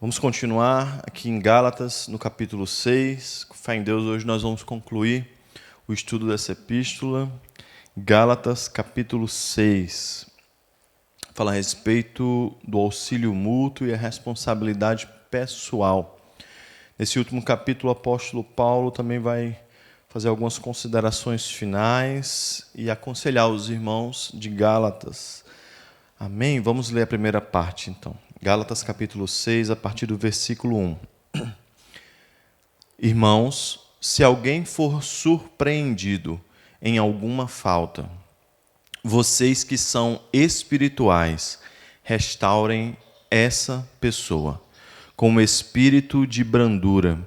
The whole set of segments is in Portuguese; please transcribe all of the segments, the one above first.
Vamos continuar aqui em Gálatas, no capítulo 6. Com fé em Deus, hoje nós vamos concluir o estudo dessa epístola. Gálatas, capítulo 6. Fala a respeito do auxílio mútuo e a responsabilidade pessoal. Nesse último capítulo, o apóstolo Paulo também vai fazer algumas considerações finais e aconselhar os irmãos de Gálatas. Amém? Vamos ler a primeira parte, então. Gálatas capítulo 6, a partir do versículo 1. Irmãos, se alguém for surpreendido em alguma falta, vocês que são espirituais, restaurem essa pessoa com espírito de brandura,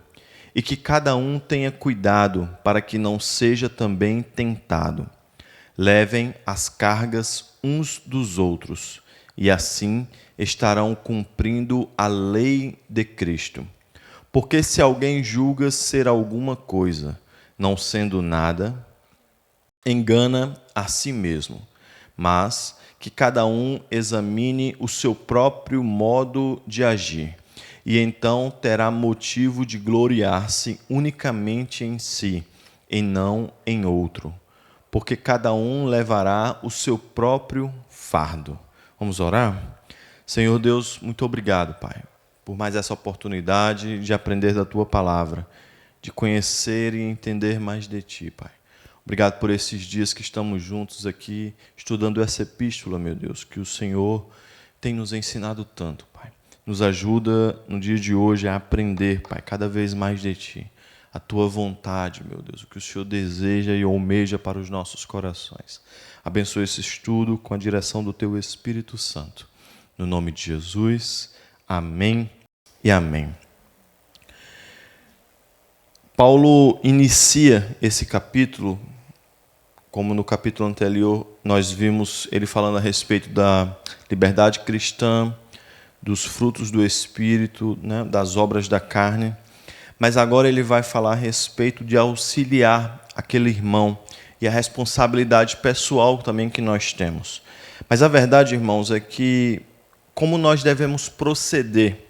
e que cada um tenha cuidado para que não seja também tentado. Levem as cargas uns dos outros, e assim estarão cumprindo a lei de Cristo. Porque se alguém julga ser alguma coisa, não sendo nada, engana a si mesmo. Mas que cada um examine o seu próprio modo de agir, e então terá motivo de gloriar-se unicamente em si, e não em outro. Porque cada um levará o seu próprio fardo. Vamos orar? Senhor Deus, muito obrigado, Pai, por mais essa oportunidade de aprender da Tua Palavra, de conhecer e entender mais de Ti, Pai. Obrigado por esses dias que estamos juntos aqui, estudando essa epístola, meu Deus, que o Senhor tem nos ensinado tanto, Pai. Nos ajuda no dia de hoje a aprender, Pai, cada vez mais de Ti. A Tua vontade, meu Deus, o que o Senhor deseja e almeja para os nossos corações. Abençoe esse estudo com a direção do Teu Espírito Santo. No nome de Jesus, amém e amém. Paulo inicia esse capítulo, como no capítulo anterior nós vimos ele falando a respeito da liberdade cristã, dos frutos do Espírito, né, das obras da carne. Mas agora ele vai falar a respeito de auxiliar aquele irmão e a responsabilidade pessoal também que nós temos. Mas a verdade, irmãos, é que como nós devemos proceder,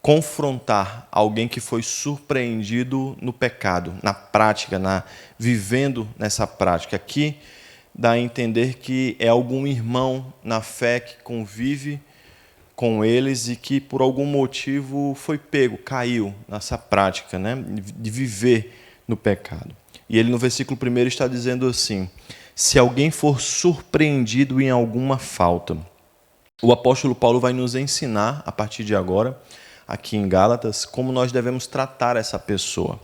confrontar alguém que foi surpreendido no pecado, na prática, vivendo nessa prática. Aqui dá a entender que é algum irmão na fé que convive com eles e que por algum motivo foi pego, caiu nessa prática, né, de viver no pecado. E ele no versículo 1 está dizendo assim: se alguém for surpreendido em alguma falta. O apóstolo Paulo vai nos ensinar, a partir de agora, aqui em Gálatas, como nós devemos tratar essa pessoa.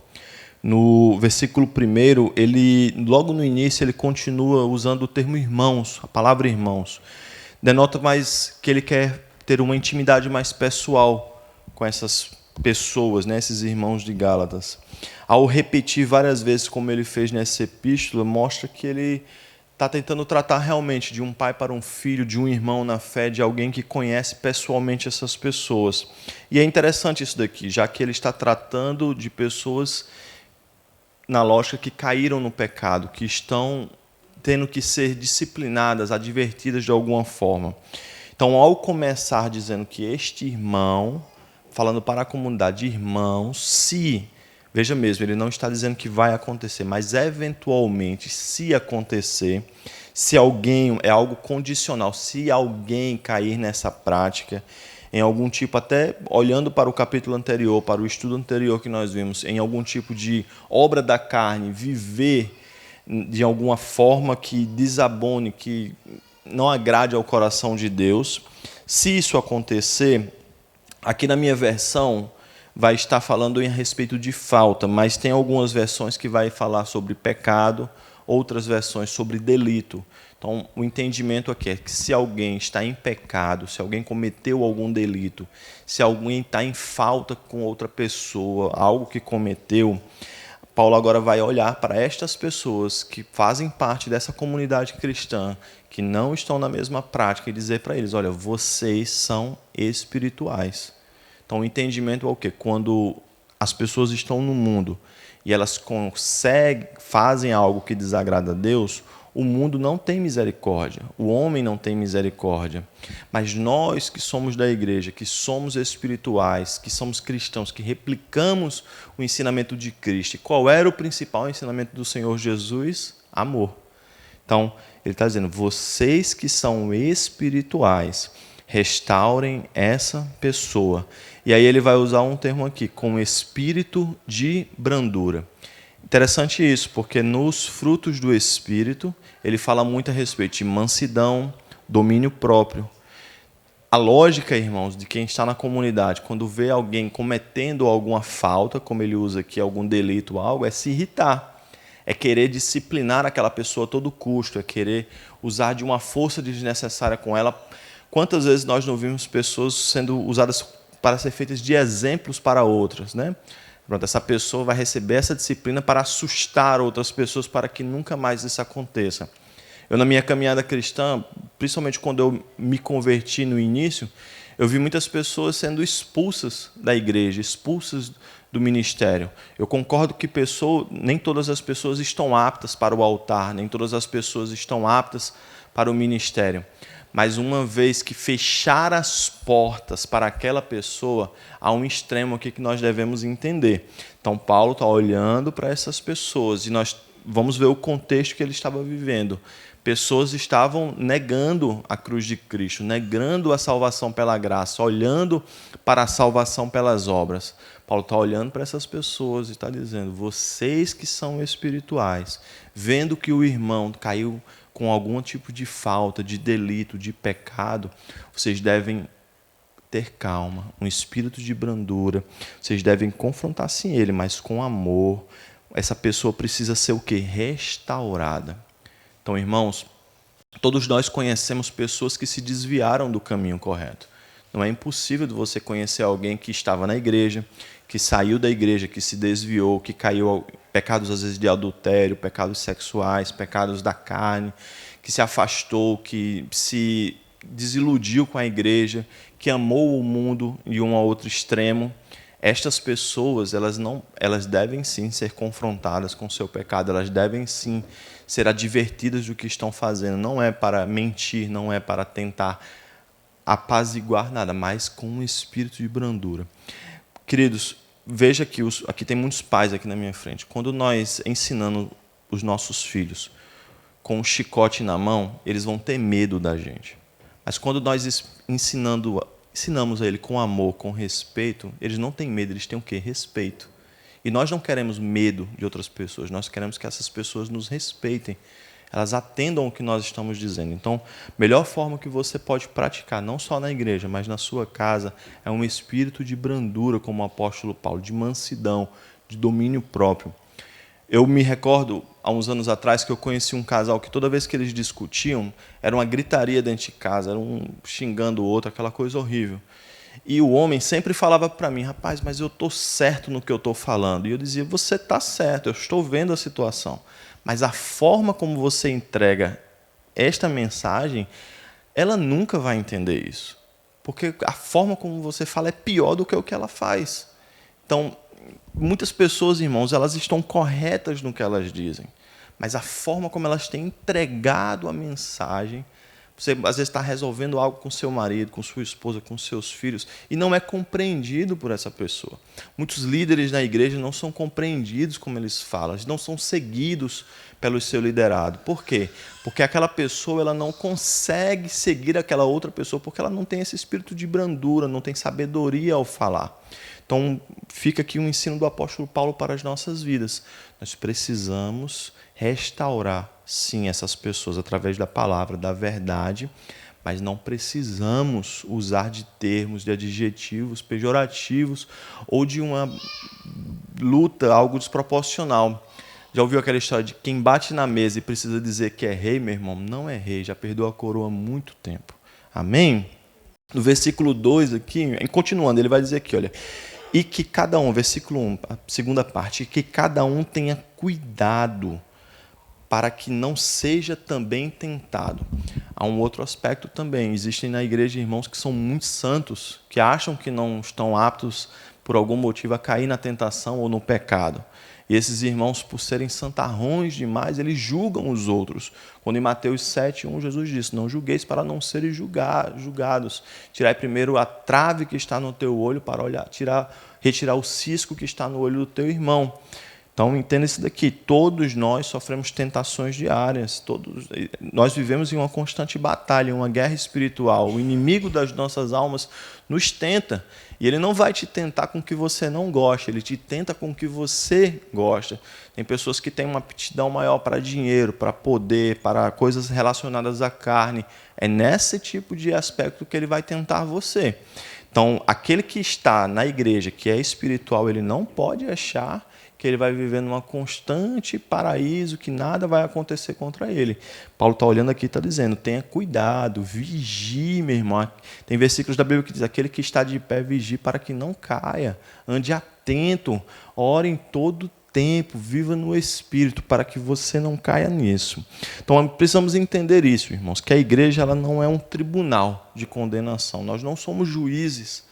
No versículo 1, logo no início, ele continua usando o termo irmãos, a palavra irmãos. Denota mais que ele quer ter uma intimidade mais pessoal com essas pessoas, né, esses irmãos de Gálatas. Ao repetir várias vezes, como ele fez nessa epístola, mostra que ele está tentando tratar realmente de um pai para um filho, de um irmão na fé, de alguém que conhece pessoalmente essas pessoas. E é interessante isso daqui, já que ele está tratando de pessoas na lógica que caíram no pecado, que estão tendo que ser disciplinadas, advertidas de alguma forma. Então, ao começar dizendo que este irmão, falando para a comunidade, irmãos, veja mesmo, ele não está dizendo que vai acontecer, mas eventualmente, se acontecer, se alguém, é algo condicional, se alguém cair nessa prática, em algum tipo, até olhando para o capítulo anterior, para o estudo anterior que nós vimos, em algum tipo de obra da carne, viver de alguma forma que desabone, que não agrade ao coração de Deus, se isso acontecer, aqui na minha versão vai estar falando a respeito de falta, mas tem algumas versões que vai falar sobre pecado, outras versões sobre delito. Então, o entendimento aqui é que se alguém está em pecado, se alguém cometeu algum delito, se alguém está em falta com outra pessoa, algo que cometeu, Paulo agora vai olhar para estas pessoas que fazem parte dessa comunidade cristã, que não estão na mesma prática, e dizer para eles: olha, vocês são espirituais. Então, o entendimento é o quê? Quando as pessoas estão no mundo e elas fazem algo que desagrada a Deus, O mundo não tem misericórdia, o homem não tem misericórdia. Mas nós que somos da igreja, que somos espirituais, que somos cristãos, que replicamos o ensinamento de Cristo. E qual era o principal ensinamento do Senhor Jesus? Amor. Então, ele está dizendo, vocês que são espirituais, restaurem essa pessoa. E aí ele vai usar um termo aqui, com espírito de brandura. Interessante isso, porque nos frutos do Espírito, ele fala muito a respeito de mansidão, domínio próprio. A lógica, irmãos, de quem está na comunidade, quando vê alguém cometendo alguma falta, como ele usa aqui, algum delito, algo, é se irritar. É querer disciplinar aquela pessoa a todo custo, é querer usar de uma força desnecessária com ela. Quantas vezes nós não vimos pessoas sendo usadas para ser feitas de exemplos para outras, né? Pronto, essa pessoa vai receber essa disciplina para assustar outras pessoas para que nunca mais isso aconteça. Eu, na minha caminhada cristã, principalmente quando eu me converti no início, eu vi muitas pessoas sendo expulsas da igreja, expulsas do ministério. Eu concordo que nem todas as pessoas estão aptas para o altar, nem todas as pessoas estão aptas para o ministério. Mas uma vez que fechar as portas para aquela pessoa, há um extremo aqui que nós devemos entender. Então, Paulo está olhando para essas pessoas e nós vamos ver o contexto que ele estava vivendo. Pessoas estavam negando a cruz de Cristo, negando a salvação pela graça, olhando para a salvação pelas obras. Paulo está olhando para essas pessoas e está dizendo, vocês que são espirituais, vendo que o irmão caiu com algum tipo de falta, de delito, de pecado, vocês devem ter calma, um espírito de brandura, vocês devem confrontar sim ele, mas com amor. Essa pessoa precisa ser o quê? Restaurada. Então, irmãos, todos nós conhecemos pessoas que se desviaram do caminho correto. Não é impossível de você conhecer alguém que estava na igreja, que saiu da igreja, que se desviou, que caiu pecados às vezes de adultério, pecados sexuais, pecados da carne, que se afastou, que se desiludiu com a igreja, que amou o mundo de um a outro extremo. Estas pessoas, elas devem sim ser confrontadas com o seu pecado, elas devem sim ser advertidas do que estão fazendo. Não é para mentir, não é para tentar apaziguar nada, mas com um espírito de brandura. Queridos, veja que aqui tem muitos pais aqui na minha frente. Quando nós ensinamos os nossos filhos com um chicote na mão, eles vão ter medo da gente. Mas quando nós ensinamos a ele com amor, com respeito, eles não têm medo, eles têm o quê? Respeito. E nós não queremos medo de outras pessoas, nós queremos que essas pessoas nos respeitem, elas atendam o que nós estamos dizendo. Então, a melhor forma que você pode praticar, não só na igreja, mas na sua casa, é um espírito de brandura, como o apóstolo Paulo, de mansidão, de domínio próprio. Eu me recordo, há uns anos atrás, que eu conheci um casal que toda vez que eles discutiam, era uma gritaria dentro de casa, era um xingando o outro, aquela coisa horrível. E o homem sempre falava para mim, rapaz, mas eu estou certo no que eu estou falando. E eu dizia, você está certo, eu estou vendo a situação. Mas a forma como você entrega esta mensagem, ela nunca vai entender isso. Porque a forma como você fala é pior do que o que ela faz. Então, muitas pessoas, irmãos, elas estão corretas no que elas dizem. Mas a forma como elas têm entregado a mensagem, você às vezes está resolvendo algo com seu marido, com sua esposa, com seus filhos, e não é compreendido por essa pessoa. Muitos líderes na igreja não são compreendidos como eles falam, eles não são seguidos pelo seu liderado. Por quê? Porque aquela pessoa ela não consegue seguir aquela outra pessoa, porque ela não tem esse espírito de brandura, não tem sabedoria ao falar. Então, fica aqui um ensino do apóstolo Paulo para as nossas vidas. Nós precisamos restaurar, sim, essas pessoas através da palavra, da verdade, mas não precisamos usar de termos, de adjetivos pejorativos ou de uma luta, algo desproporcional. Já ouviu aquela história de quem bate na mesa e precisa dizer que é rei, meu irmão? Não é rei, já perdeu a coroa há muito tempo. Amém? No versículo 2 aqui, continuando, ele vai dizer aqui, olha, e que cada um, versículo 1, a segunda parte, que cada um tenha cuidado para que não seja também tentado. Há um outro aspecto também. Existem na igreja irmãos que são muito santos, que acham que não estão aptos, por algum motivo, a cair na tentação ou no pecado. E esses irmãos, por serem santarrões demais, eles julgam os outros. Quando em Mateus 7:1, Jesus disse: não julgueis para não serem julgados. Tirai primeiro a trave que está no teu olho para retirar o cisco que está no olho do teu irmão. Então, entenda isso daqui. Todos nós sofremos tentações diárias. Nós vivemos em uma constante batalha, uma guerra espiritual. O inimigo das nossas almas nos tenta. E ele não vai te tentar com o que você não gosta. Ele te tenta com o que você gosta. Tem pessoas que têm uma aptidão maior para dinheiro, para poder, para coisas relacionadas à carne. É nesse tipo de aspecto que ele vai tentar você. Então, aquele que está na igreja, que é espiritual, ele não pode achar que ele vai viver numa constante paraíso, que nada vai acontecer contra ele. Paulo está olhando aqui e está dizendo: tenha cuidado, vigie, meu irmão. Tem versículos da Bíblia que diz: aquele que está de pé, vigie para que não caia. Ande atento, ore em todo tempo, viva no Espírito, para que você não caia nisso. Então, precisamos entender isso, irmãos, que a igreja ela não é um tribunal de condenação. Nós não somos juízes.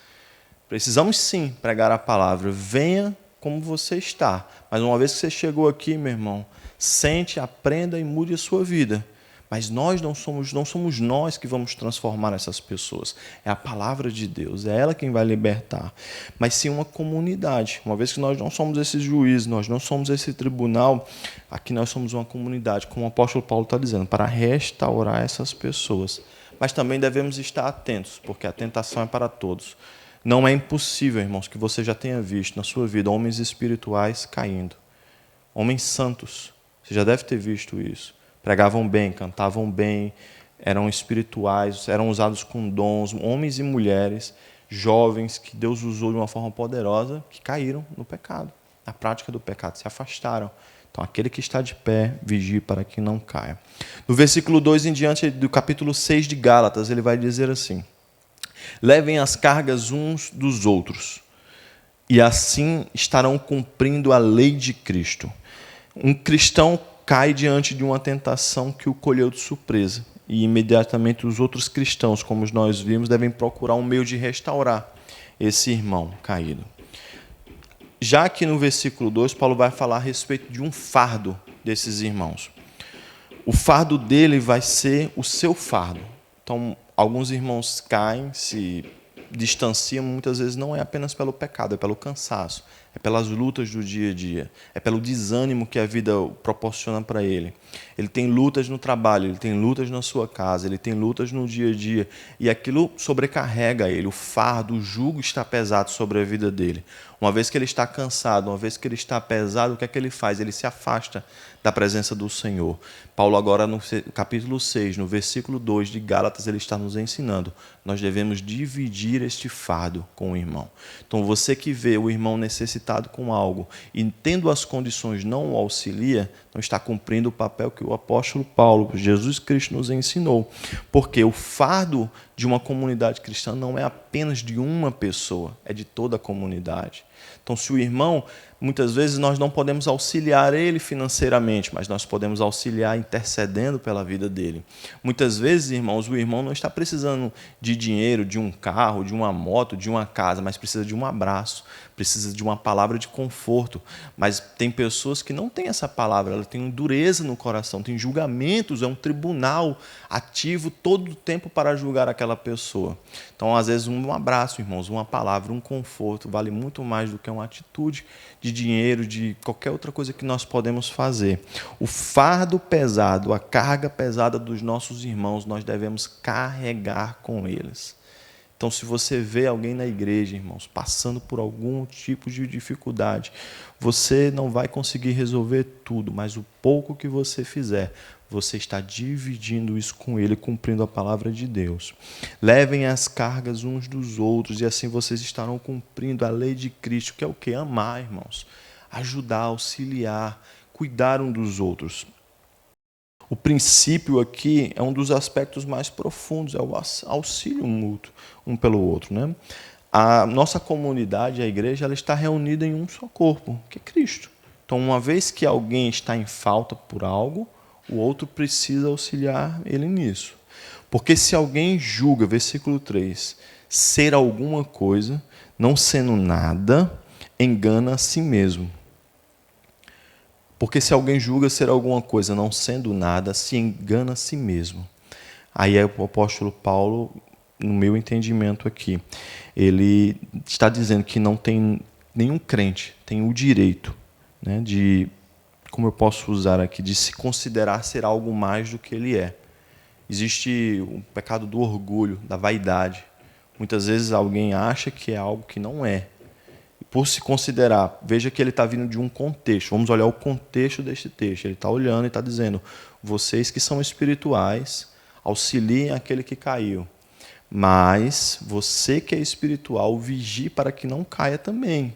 Precisamos sim pregar a palavra. Venha como você está. Mas uma vez que você chegou aqui, meu irmão, sente, aprenda e mude a sua vida. Mas nós não somos nós que vamos transformar essas pessoas. É a palavra de Deus, é ela quem vai libertar. Mas sim uma comunidade. Uma vez que nós não somos esse juiz, nós não somos esse tribunal, aqui nós somos uma comunidade, como o apóstolo Paulo está dizendo, para restaurar essas pessoas. Mas também devemos estar atentos, porque a tentação é para todos. Não é impossível, irmãos, que você já tenha visto na sua vida homens espirituais caindo. Homens santos. Você já deve ter visto isso. Pregavam bem, cantavam bem, eram espirituais, eram usados com dons. Homens e mulheres, jovens, que Deus usou de uma forma poderosa, que caíram no pecado, na prática do pecado, se afastaram. Então, aquele que está de pé, vigie para que não caia. No versículo 2 em diante do capítulo 6 de Gálatas, ele vai dizer assim: levem as cargas uns dos outros, e assim estarão cumprindo a lei de Cristo. Um cristão cai diante de uma tentação que o colheu de surpresa, e imediatamente os outros cristãos, como nós vimos, devem procurar um meio de restaurar esse irmão caído. Já que no versículo 2, Paulo vai falar a respeito de um fardo desses irmãos. O fardo dele vai ser o seu fardo. Então, alguns irmãos caem, se distanciam, muitas vezes não é apenas pelo pecado, é pelo cansaço, é pelas lutas do dia a dia, é pelo desânimo que a vida proporciona para ele. Ele tem lutas no trabalho, ele tem lutas na sua casa, ele tem lutas no dia a dia, e aquilo sobrecarrega ele, o fardo, o jugo está pesado sobre a vida dele. Uma vez que ele está cansado, uma vez que ele está pesado, o que é que ele faz? Ele se afasta da presença do Senhor. Paulo agora no capítulo 6, no versículo 2 de Gálatas, ele está nos ensinando. Nós devemos dividir este fardo com o irmão. Então você que vê o irmão necessitado com algo e tendo as condições não o auxilia, não está cumprindo o papel que o apóstolo Paulo, Jesus Cristo, nos ensinou. Porque o fardo de uma comunidade cristã não é apenas de uma pessoa, é de toda a comunidade. Então, se o irmão, muitas vezes nós não podemos auxiliar ele financeiramente, mas nós podemos auxiliar intercedendo pela vida dele. Muitas vezes, irmãos, o irmão não está precisando de dinheiro, de um carro, de uma moto, de uma casa, mas precisa de um abraço, precisa de uma palavra de conforto. Mas tem pessoas que não têm essa palavra, ela tem dureza no coração, tem julgamentos, é um tribunal ativo todo o tempo para julgar aquela pessoa. Então, às vezes, um abraço, irmãos, uma palavra, um conforto, vale muito mais do que uma atitude de dinheiro, de qualquer outra coisa que nós podemos fazer. O fardo pesado, a carga pesada dos nossos irmãos, nós devemos carregar com eles. Então, se você vê alguém na igreja, irmãos, passando por algum tipo de dificuldade, você não vai conseguir resolver tudo, mas o pouco que você fizer, você está dividindo isso com ele, cumprindo a palavra de Deus. Levem as cargas uns dos outros, e assim vocês estarão cumprindo a lei de Cristo, que é o quê? Amar, irmãos. Ajudar, auxiliar, cuidar um dos outros. O princípio aqui é um dos aspectos mais profundos, é o auxílio mútuo, um pelo outro, né? A nossa comunidade, a igreja, ela está reunida em um só corpo, que é Cristo. Então, uma vez que alguém está em falta por algo, o outro precisa auxiliar ele nisso. Porque se alguém julga, versículo 3, ser alguma coisa, não sendo nada, engana a si mesmo. Porque se alguém julga ser alguma coisa não sendo nada, se engana a si mesmo. Aí é o apóstolo Paulo, no meu entendimento aqui, ele está dizendo que não tem nenhum crente tem o direito, né, de, como eu posso usar aqui, de se considerar ser algo mais do que ele é. Existe o pecado do orgulho, da vaidade. Muitas vezes alguém acha que é algo que não é. Por se considerar, veja que ele está vindo de um contexto. Vamos olhar o contexto deste texto. Ele está olhando e está dizendo: vocês que são espirituais, auxiliem aquele que caiu. Mas você que é espiritual, vigie para que não caia também.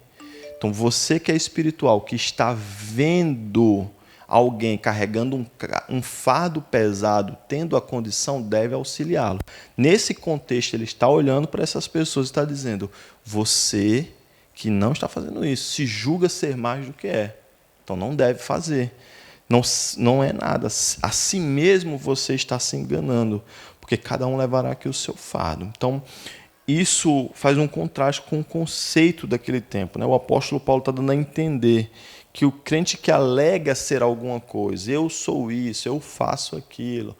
Então, você que é espiritual, que está vendo alguém carregando um fardo pesado, tendo a condição, deve auxiliá-lo. Nesse contexto, ele está olhando para essas pessoas e está dizendo: você que não está fazendo isso, se julga ser mais do que é. Então, não deve fazer. Não é nada. A si mesmo você está se enganando, porque cada um levará aqui o seu fardo. Então, isso faz um contraste com o conceito daquele tempo, né? O apóstolo Paulo está dando a entender que o crente que alega ser alguma coisa, eu sou isso, eu faço aquilo,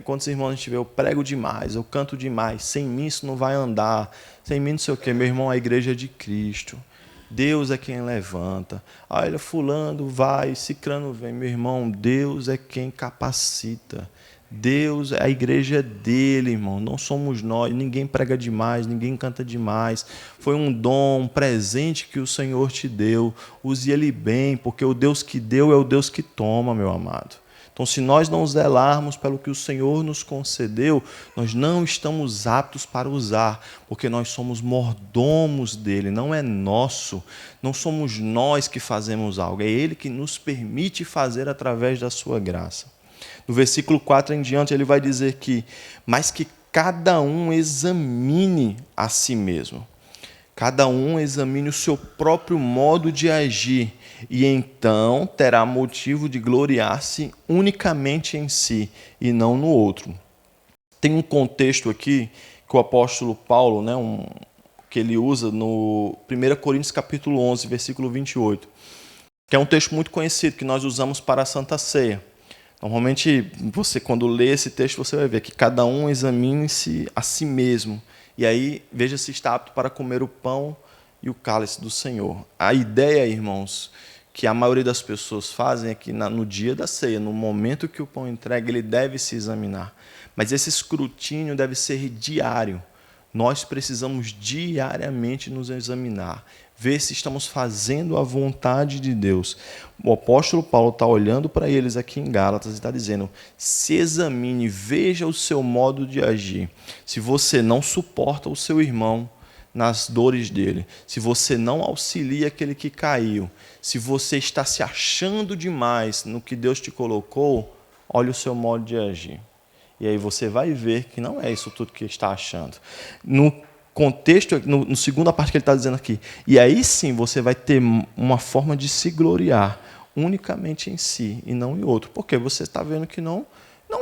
quantos irmãos a gente vê, eu prego demais, eu canto demais, sem mim isso não vai andar, sem mim não sei o quê. Meu irmão, a igreja é de Cristo, Deus é quem levanta. Olha, fulano vai, cicrano vem. Meu irmão, Deus é quem capacita. Deus, a igreja é dele, irmão, não somos nós. Ninguém prega demais, ninguém canta demais. Foi um dom, um presente que o Senhor te deu. Use ele bem, porque o Deus que deu é o Deus que toma, meu amado. Então, se nós não zelarmos pelo que o Senhor nos concedeu, nós não estamos aptos para usar, porque nós somos mordomos dele, não é nosso. Não somos nós que fazemos algo, é ele que nos permite fazer através da sua graça. No versículo 4 em diante, ele vai dizer que, mas que cada um examine a si mesmo. Cada um examine o seu próprio modo de agir, e então terá motivo de gloriar-se unicamente em si e não no outro. Tem um contexto aqui que o apóstolo Paulo, né, que ele usa no 1 Coríntios capítulo 11, versículo 28, que é um texto muito conhecido que nós usamos para a Santa Ceia. Normalmente, você quando lê esse texto, você vai ver que cada um examine-se a si mesmo. E aí, veja se está apto para comer o pão e o cálice do Senhor. A ideia, irmãos, que a maioria das pessoas fazem é que no dia da ceia, no momento que o pão entrega, ele deve se examinar. Mas esse escrutínio deve ser diário. Nós precisamos diariamente nos examinar, ver se estamos fazendo a vontade de Deus. O apóstolo Paulo está olhando para eles aqui em Gálatas e está dizendo: se examine, veja o seu modo de agir. Se você não suporta o seu irmão nas dores dele, se você não auxilia aquele que caiu, se você está se achando demais no que Deus te colocou, olhe o seu modo de agir. E aí você vai ver que não é isso tudo que está achando. No contexto, no segunda parte que ele está dizendo aqui, e aí sim você vai ter uma forma de se gloriar unicamente em si e não em outro, porque você está vendo que não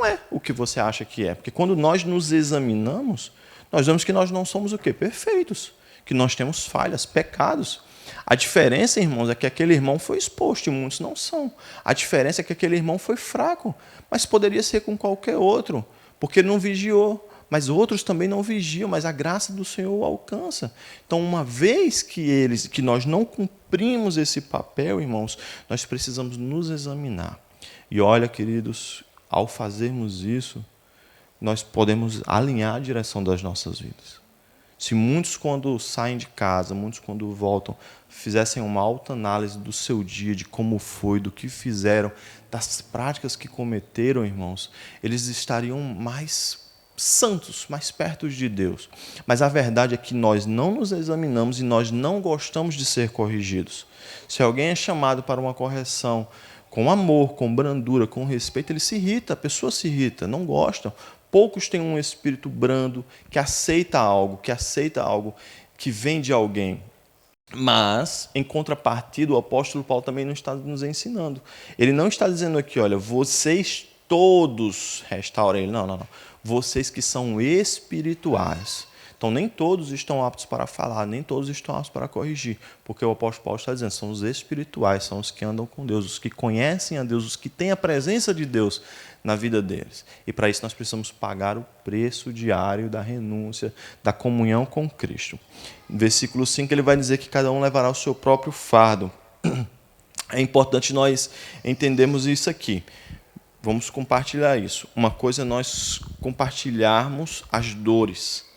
é o que você acha que é. Porque quando nós nos examinamos, nós vemos que nós não somos o quê? Perfeitos, que nós temos falhas, pecados. A diferença, irmãos, é que aquele irmão foi exposto e muitos não são. A diferença é que aquele irmão foi fraco, mas poderia ser com qualquer outro, porque ele não vigiou. Mas outros também não vigiam, mas a graça do Senhor o alcança. Então, uma vez que nós não cumprimos esse papel, irmãos, nós precisamos nos examinar. E olha, queridos, ao fazermos isso, nós podemos alinhar a direção das nossas vidas. Se muitos, quando saem de casa, muitos, quando voltam, fizessem uma alta análise do seu dia, de como foi, do que fizeram, das práticas que cometeram, irmãos, eles estariam mais santos, mais perto de Deus. Mas a verdade é que nós não nos examinamos e nós não gostamos de ser corrigidos. Se alguém é chamado para uma correção com amor, com brandura, com respeito, ele se irrita, a pessoa se irrita, não gosta. Poucos têm um espírito brando que aceita algo que vem de alguém. Mas, em contrapartida, o apóstolo Paulo também não está nos ensinando. Ele não está dizendo aqui, olha, vocês todos restaurem ele. Não. Vocês que são espirituais. Então, nem todos estão aptos para falar, nem todos estão aptos para corrigir, porque o apóstolo Paulo está dizendo, são os espirituais, são os que andam com Deus, os que conhecem a Deus, os que têm a presença de Deus na vida deles. E para isso nós precisamos pagar o preço diário da renúncia, da comunhão com Cristo. No versículo 5 ele vai dizer que cada um levará o seu próprio fardo. É importante nós entendermos isso aqui. Vamos compartilhar isso. Uma coisa é nós compartilharmos as dores.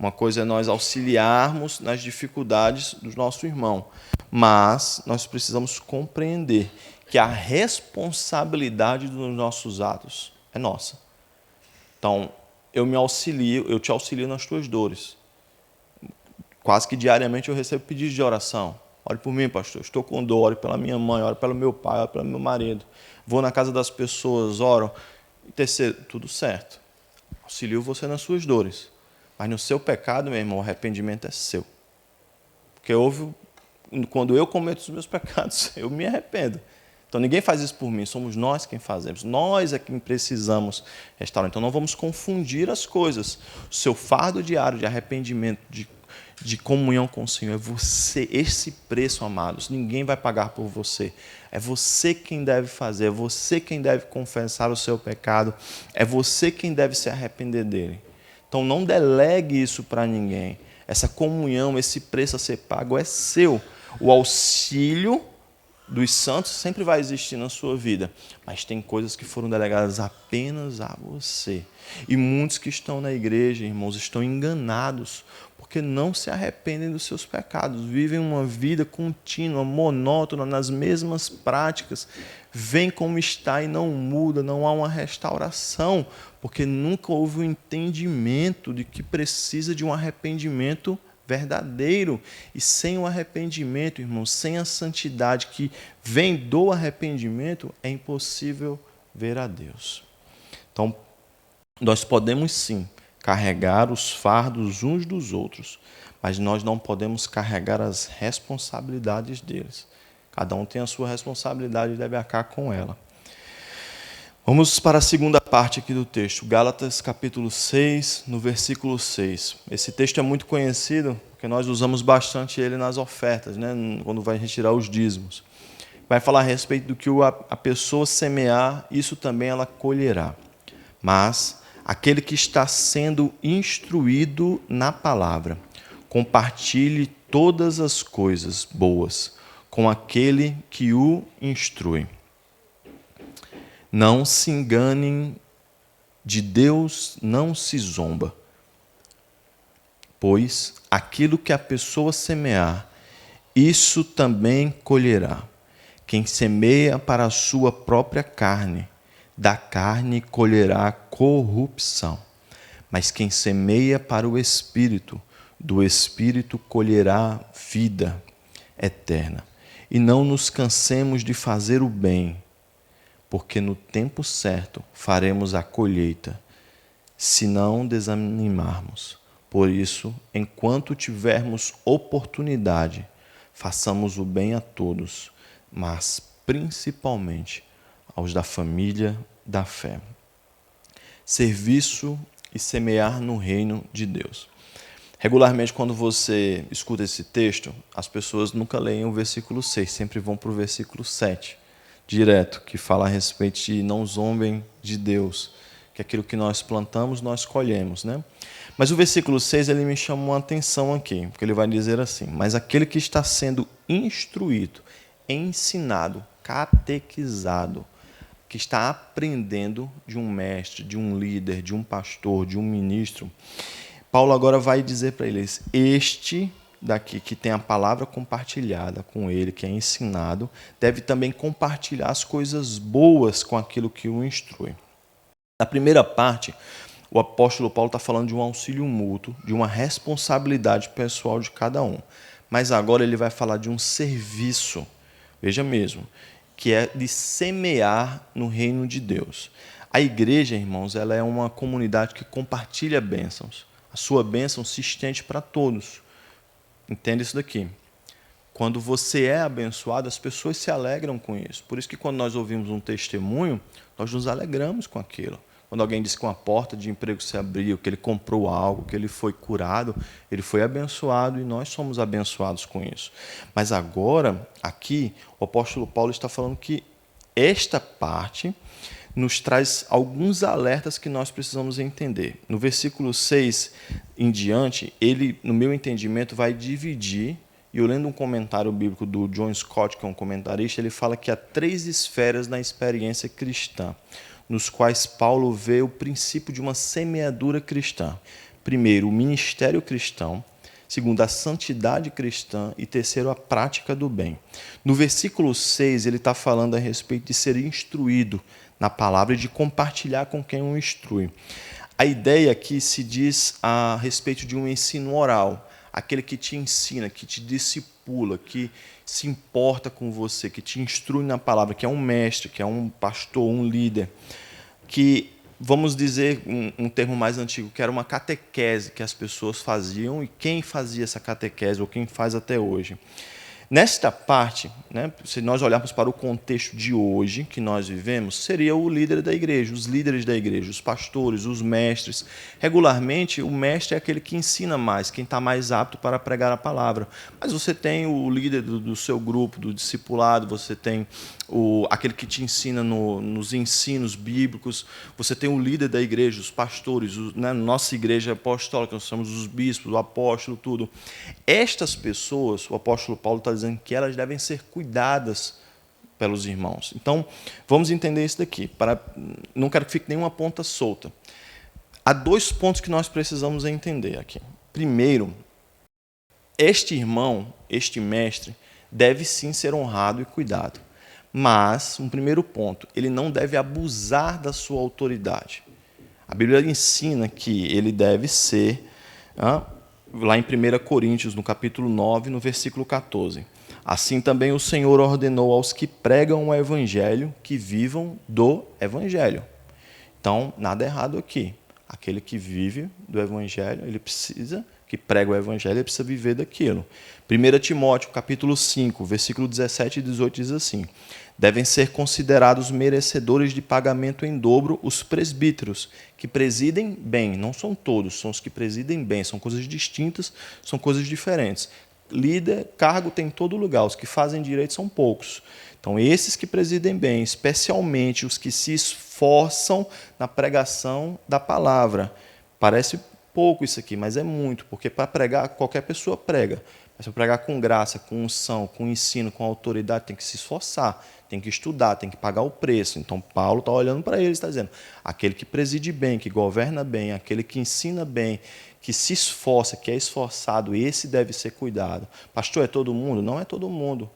Uma coisa é nós auxiliarmos nas dificuldades do nosso irmão. Mas nós precisamos compreender que a responsabilidade dos nossos atos é nossa. Então, eu te auxilio nas tuas dores. Quase que diariamente eu recebo pedidos de oração. Ore por mim, pastor. Estou com dor. Ore pela minha mãe, ore pelo meu pai, ore pelo meu marido. Vou na casa das pessoas, oro. E terceiro, tudo certo. Auxilio você nas suas dores. Mas no seu pecado, meu irmão, o arrependimento é seu. Porque quando eu cometo os meus pecados, eu me arrependo. Então ninguém faz isso por mim, somos nós quem fazemos. Nós é quem precisamos restaurar. Então não vamos confundir as coisas. O seu fardo diário de arrependimento, de comunhão com o Senhor, é você, esse preço, amados, ninguém vai pagar por você. É você quem deve fazer, é você quem deve confessar o seu pecado, é você quem deve se arrepender dele. Então não delegue isso para ninguém. Essa comunhão, esse preço a ser pago é seu. O auxílio dos santos sempre vai existir na sua vida, mas tem coisas que foram delegadas apenas a você. E muitos que estão na igreja, irmãos, estão enganados, porque não se arrependem dos seus pecados, vivem uma vida contínua, monótona, nas mesmas práticas, vem como está e não muda, não há uma restauração, porque nunca houve um entendimento de que precisa de um arrependimento verdadeiro. E sem o arrependimento, irmãos, sem a santidade que vem do arrependimento, é impossível ver a Deus. Então, nós podemos sim carregar os fardos uns dos outros, mas nós não podemos carregar as responsabilidades deles. Cada um tem a sua responsabilidade e deve arcar com ela. Vamos para a segunda parte aqui do texto, Gálatas capítulo 6, no versículo 6. Esse texto é muito conhecido, porque nós usamos bastante ele nas ofertas, né? Quando vai retirar os dízimos. Vai falar a respeito do que a pessoa semear, isso também ela colherá. Mas aquele que está sendo instruído na palavra, compartilhe todas as coisas boas com aquele que o instrui. Não se enganem, de Deus não se zomba, pois aquilo que a pessoa semear, isso também colherá. Quem semeia para a sua própria carne, da carne colherá corrupção. Mas quem semeia para o Espírito, do Espírito colherá vida eterna. E não nos cansemos de fazer o bem, porque no tempo certo faremos a colheita, se não desanimarmos. Por isso, enquanto tivermos oportunidade, façamos o bem a todos, mas principalmente aos da família da fé. Serviço e semear no reino de Deus. Regularmente, quando você escuta esse texto, as pessoas nunca leem o versículo 6, sempre vão para o versículo 7, direto, que fala a respeito de não zombem de Deus, que aquilo que nós plantamos, nós colhemos, né? Mas o versículo 6, ele me chamou a atenção aqui, porque ele vai dizer assim, mas aquele que está sendo instruído, ensinado, catequizado, que está aprendendo de um mestre, de um líder, de um pastor, de um ministro, Paulo agora vai dizer para eles, este daqui que tem a palavra compartilhada com ele, que é ensinado, deve também compartilhar as coisas boas com aquilo que o instrui. Na primeira parte, o apóstolo Paulo está falando de um auxílio mútuo, de uma responsabilidade pessoal de cada um. Mas agora ele vai falar de um serviço, veja mesmo, que é de semear no reino de Deus. A igreja, irmãos, ela é uma comunidade que compartilha bênçãos. A sua bênção se estende para todos. Entenda isso daqui. Quando você é abençoado, as pessoas se alegram com isso. Por isso que quando nós ouvimos um testemunho, nós nos alegramos com aquilo. Quando alguém diz que uma porta de emprego se abriu, que ele comprou algo, que ele foi curado, ele foi abençoado e nós somos abençoados com isso. Mas agora, aqui, o apóstolo Paulo está falando que esta parte nos traz alguns alertas que nós precisamos entender. No versículo 6 em diante, ele, no meu entendimento, vai dividir, e eu lendo um comentário bíblico do John Stott, que é um comentarista, ele fala que há 3 esferas na experiência cristã, nos quais Paulo vê o princípio de uma semeadura cristã. Primeiro, o ministério cristão. Segundo, a santidade cristã. E terceiro, a prática do bem. No versículo 6, ele está falando a respeito de ser instruído na palavra e de compartilhar com quem o instrui. A ideia aqui se diz a respeito de um ensino oral, aquele que te ensina, que te discipula, que se importa com você, que te instrui na palavra, que é um mestre, que é um pastor, um líder, que, vamos dizer um termo mais antigo, que era uma catequese que as pessoas faziam, e quem fazia essa catequese, ou quem faz até hoje. Nesta parte, né, se nós olharmos para o contexto de hoje que nós vivemos, seria o líder da igreja, os líderes da igreja, os pastores, os mestres. Regularmente, o mestre é aquele que ensina mais, quem está mais apto para pregar a palavra. Mas você tem o líder do seu grupo, do discipulado, você tem aquele que te ensina nos ensinos bíblicos, você tem o líder da igreja, os pastores, né, nossa igreja apostólica, nós somos os bispos, o apóstolo, tudo. Estas pessoas, o apóstolo Paulo está dizendo que elas devem ser cuidadas pelos irmãos. Então, vamos entender isso daqui. Não quero que fique nenhuma ponta solta. Há 2 pontos que nós precisamos entender aqui. Primeiro, este irmão, este mestre, deve sim ser honrado e cuidado. Mas, um primeiro ponto, ele não deve abusar da sua autoridade. A Bíblia ensina que ele deve ser, lá em 1 Coríntios, no capítulo 9, no versículo 14. Assim também o Senhor ordenou aos que pregam o Evangelho que vivam do Evangelho. Então, nada errado aqui. Aquele que vive do Evangelho, que prega o Evangelho, ele precisa viver daquilo. 1 Timóteo, capítulo 5, versículo 17 e 18 diz assim: devem ser considerados merecedores de pagamento em dobro os presbíteros, que presidem bem. Não são todos, são os que presidem bem. São coisas distintas, são coisas diferentes. Líder, cargo tem em todo lugar. Os que fazem direito são poucos. Então, esses que presidem bem, especialmente os que se esforçam na pregação da palavra. Parece pouco isso aqui, mas é muito, porque para pregar, qualquer pessoa prega. Mas para pregar com graça, com unção, com ensino, com autoridade, tem que se esforçar, tem que estudar, tem que pagar o preço. Então, Paulo está olhando para ele e está dizendo, aquele que preside bem, que governa bem, aquele que ensina bem, que se esforça, que é esforçado, esse deve ser cuidado. Pastor, é todo mundo? Não é todo mundo.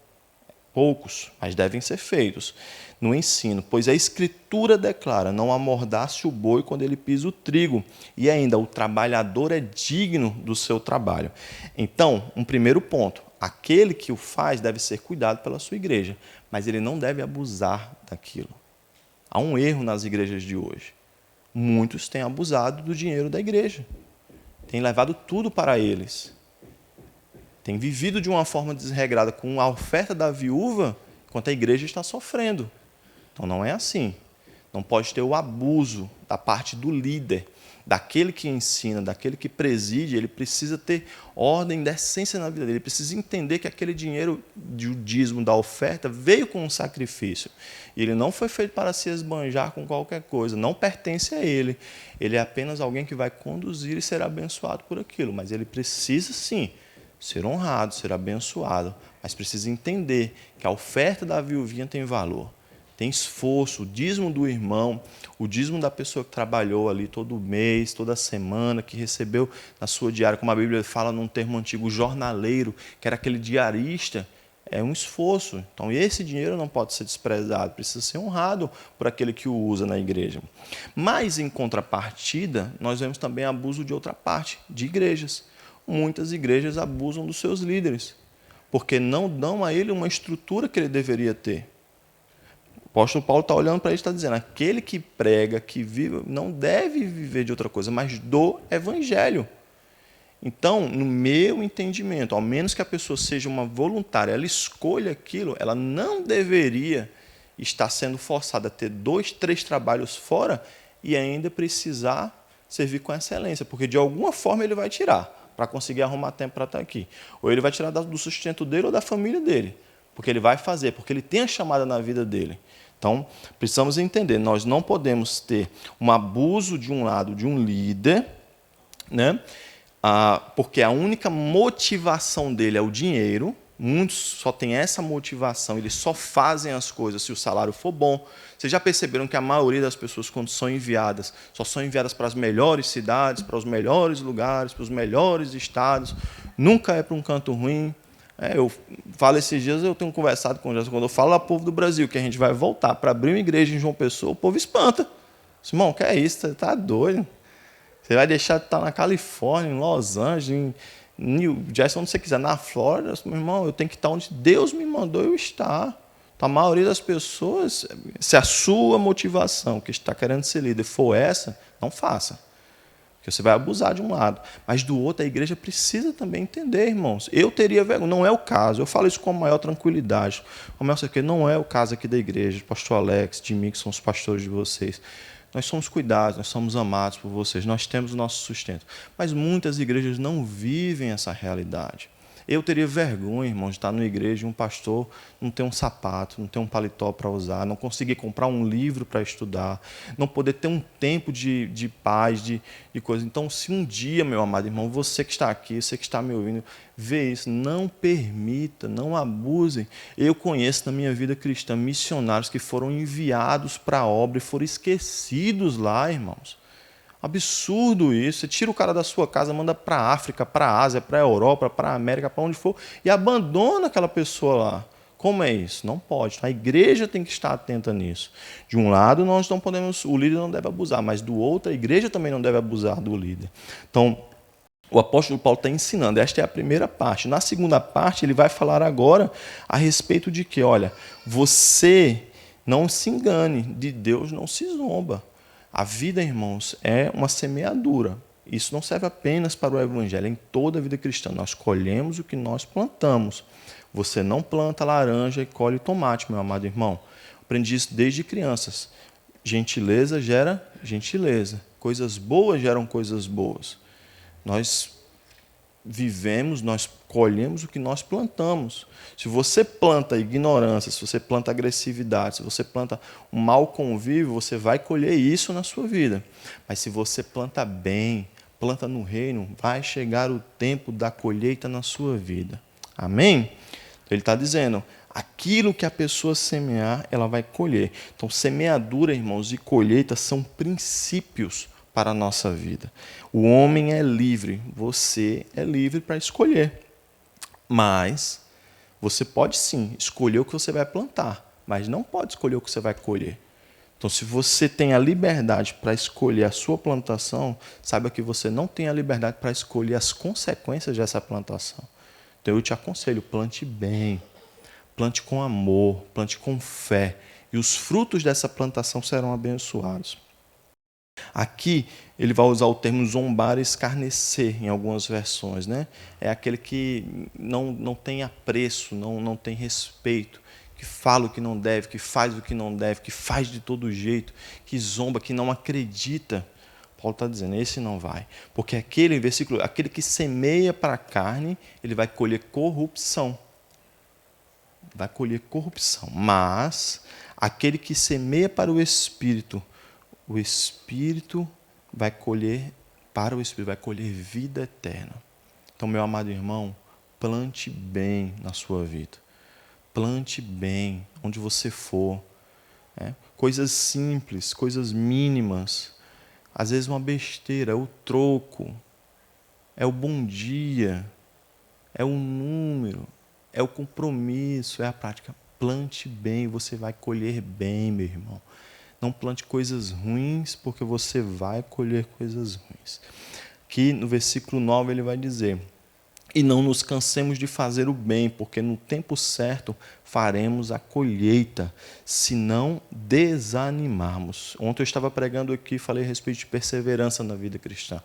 Poucos, mas devem ser feitos no ensino, pois a Escritura declara, não amordace o boi quando ele pisa o trigo, e ainda o trabalhador é digno do seu trabalho. Então, um primeiro ponto, aquele que o faz deve ser cuidado pela sua igreja, mas ele não deve abusar daquilo. Há um erro nas igrejas de hoje. Muitos têm abusado do dinheiro da igreja, têm levado tudo para eles. Tem vivido de uma forma desregrada com a oferta da viúva, enquanto a igreja está sofrendo. Então, não é assim. Não pode ter o abuso da parte do líder, daquele que ensina, daquele que preside. Ele precisa ter ordem, decência na vida dele. Ele precisa entender que aquele dinheiro do dízimo, da oferta, veio com um sacrifício. E ele não foi feito para se esbanjar com qualquer coisa. Não pertence a ele. Ele é apenas alguém que vai conduzir e ser abençoado por aquilo. Mas ele precisa, sim, ser honrado, ser abençoado, mas precisa entender que a oferta da viuvinha tem valor, tem esforço, o dízimo do irmão, o dízimo da pessoa que trabalhou ali todo mês, toda semana, que recebeu na sua diária, como a Bíblia fala num termo antigo, jornaleiro, que era aquele diarista, é um esforço. Então, esse dinheiro não pode ser desprezado, precisa ser honrado por aquele que o usa na igreja. Mas, em contrapartida, nós vemos também abuso de outra parte, de igrejas. Muitas igrejas abusam dos seus líderes, porque não dão a ele uma estrutura que ele deveria ter. O apóstolo Paulo está olhando para ele e está dizendo, aquele que prega, que vive, não deve viver de outra coisa, mas do Evangelho. Então, no meu entendimento, ao menos que a pessoa seja uma voluntária, ela escolha aquilo, ela não deveria estar sendo forçada a ter 2, 3 trabalhos fora e ainda precisar servir com excelência, porque de alguma forma ele vai tirar para conseguir arrumar tempo para estar aqui. Ou ele vai tirar do sustento dele ou da família dele, porque ele vai fazer, porque ele tem a chamada na vida dele. Então, precisamos entender, nós não podemos ter um abuso de um lado de um líder, né? Porque a única motivação dele é o dinheiro. Muitos só têm essa motivação, eles só fazem as coisas se o salário for bom. Vocês já perceberam que a maioria das pessoas, quando são enviadas, só são enviadas para as melhores cidades, para os melhores lugares, para os melhores estados, nunca é para um canto ruim. Eu falo esses dias, eu tenho conversado com eles, quando eu falo ao povo do Brasil que a gente vai voltar para abrir uma igreja em João Pessoa, o povo espanta. Irmão, que é isso? Você está doido? Você vai deixar de estar na Califórnia, em Los Angeles, em New Jersey, onde você quiser, na Flórida, meu irmão, eu tenho que estar onde Deus me mandou eu estar. Então, a maioria das pessoas, se a sua motivação que está querendo ser líder for essa, não faça. Porque você vai abusar de um lado. Mas do outro, a igreja precisa também entender, irmãos. Eu teria vergonha, não é o caso. Eu falo isso com a maior tranquilidade. Não é o caso aqui da igreja, do pastor Alex, de mim, que são os pastores de vocês. Nós somos cuidados, nós somos amados por vocês, nós temos o nosso sustento. Mas muitas igrejas não vivem essa realidade. Eu teria vergonha, irmão, de estar numa igreja e um pastor não ter um sapato, não ter um paletó para usar, não conseguir comprar um livro para estudar, não poder ter um tempo de paz, de coisa. Então, se um dia, meu amado irmão, você que está aqui, você que está me ouvindo, vê isso, não permita, não abusem. Eu conheço na minha vida cristã missionários que foram enviados para a obra e foram esquecidos lá, irmãos. Absurdo isso. Você tira o cara da sua casa, manda para a África, para a Ásia, para a Europa, para a América, para onde for, e abandona aquela pessoa lá. Como é isso? Não pode. A igreja tem que estar atenta nisso. De um lado, nós não podemos, o líder não deve abusar, mas do outro, a igreja também não deve abusar do líder. Então, o apóstolo Paulo está ensinando. Esta é a primeira parte. Na segunda parte, ele vai falar agora a respeito de que, olha, você não se engane, de Deus não se zomba. A vida, irmãos, é uma semeadura. Isso não serve apenas para o evangelho, é em toda a vida cristã. Nós colhemos o que nós plantamos. Você não planta laranja e colhe tomate, meu amado irmão. Aprendi isso desde crianças. Gentileza gera gentileza. Coisas boas geram coisas boas. Nós vivemos, nós colhemos o que nós plantamos. Se você planta ignorância, se você planta agressividade, se você planta um mau convívio, você vai colher isso na sua vida. Mas se você planta bem, planta no reino, vai chegar o tempo da colheita na sua vida. Amém? Ele está dizendo, aquilo que a pessoa semear, ela vai colher. Então, semeadura, irmãos, e colheita são princípios para a nossa vida. O homem é livre, você é livre para escolher. Mas você pode sim escolher o que você vai plantar, mas não pode escolher o que você vai colher. Então, se você tem a liberdade para escolher a sua plantação, saiba que você não tem a liberdade para escolher as consequências dessa plantação. Então, eu te aconselho, plante bem, plante com amor, plante com fé, e os frutos dessa plantação serão abençoados. Aqui ele vai usar o termo zombar e escarnecer em algumas versões, né? É aquele que não tem apreço, não tem respeito, que fala o que não deve, que faz o que não deve, que faz de todo jeito, que zomba, que não acredita. Paulo está dizendo, esse não vai. Porque aquele versículo, aquele que semeia para a carne, ele vai colher corrupção. Vai colher corrupção. Mas aquele que semeia para o Espírito vai colher para o Espírito, vai colher vida eterna. Então, meu amado irmão, plante bem na sua vida. Plante bem onde você for. Coisas simples, coisas mínimas. Às vezes uma besteira, é o troco, é o bom dia, é o número, é o compromisso, é a prática. Plante bem, você vai colher bem, meu irmão. Não plante coisas ruins, porque você vai colher coisas ruins. Aqui no versículo 9 ele vai dizer, e não nos cansemos de fazer o bem, porque no tempo certo faremos a colheita, se não desanimarmos. Ontem eu estava pregando aqui, falei a respeito de perseverança na vida cristã.